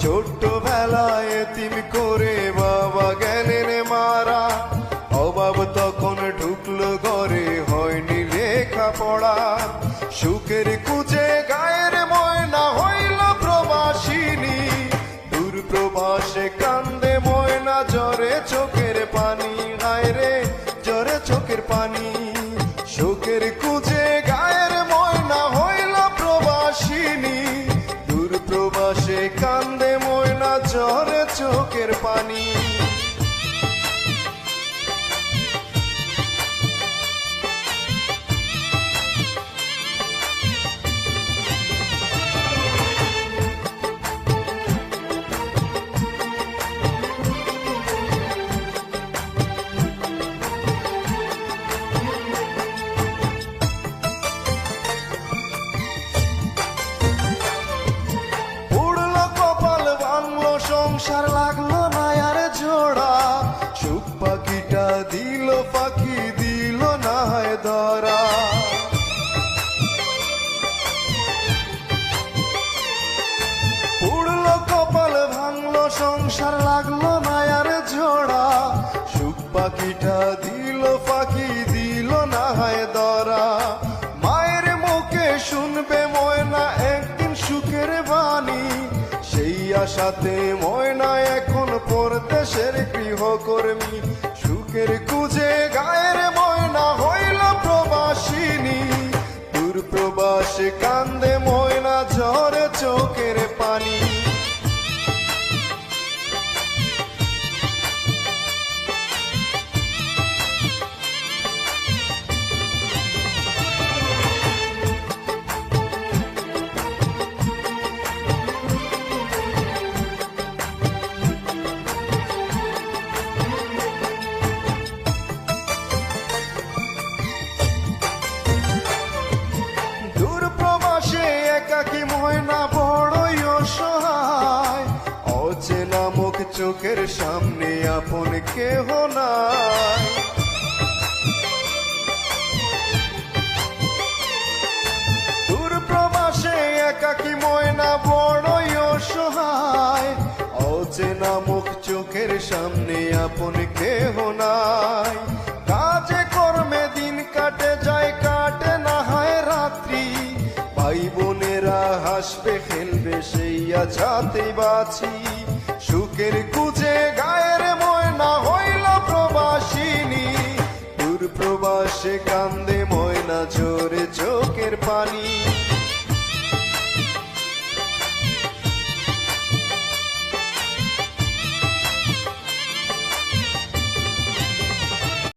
ছোট্টবেলায় এতিম করে বাবা গেলেন মারা। অভাব তখন ঢুকলো ঘরে, হয়নি লেখাপড়া। সুখের খুঁজে গায়ের ময়না হইল প্রবাসিনী। দূর প্রবাসে কান্দে ময়না, জ্বরে চোখের পানি। হায় রে জ্বরে চোখের পানি। সুখের খুঁজে গায়ের ময়না হইল প্রবাসিনী। দূর প্রবাসে কান্দে ময়না, জ্বরে চোখের পানি। সংসার লাগলো না আর জোড়া, সুখ পাখিটা দিল পাখি, দিল না হয় ধরা। উড়লো কপাল ভাঙলো সংসার লাগলো না আর জোড়া, সুখ পাখিটা দিল পাখি, দিল না হয় ধরা। মায়ের মুখে শুনবে ময়না একদিন সুখের বাণী, সেই আশাতে ময়না এখন পরদেশের গৃহকর্মী। সুখের খুঁজে গায়ের ময়না হইল প্রবাসিনী। দূর প্রবাসে কান্দে ময়না, ঝরে চোখের পানি। একাকী ময়না বড়ই অসহায়, অচেনা মুখ চোখের সামনে আপন কেহ নাই। দূর প্রবাসে একাকী ময়না বড়ই অসহায়, অচেনা মুখ চোখের সামনে আপন কেহ নাই। কাজে কর্মে দিন কাটে যায়, কাটে না হয় রাত্রি। ভাই বোনেরা হাসবে খেলবে সেই আছাতে বাঁচি। সুখের খুঁজে গায়ের ময়না হইল প্রবাসিনী। দূর প্রবাসে কান্দে ময়না, ঝরে চোখের পানি।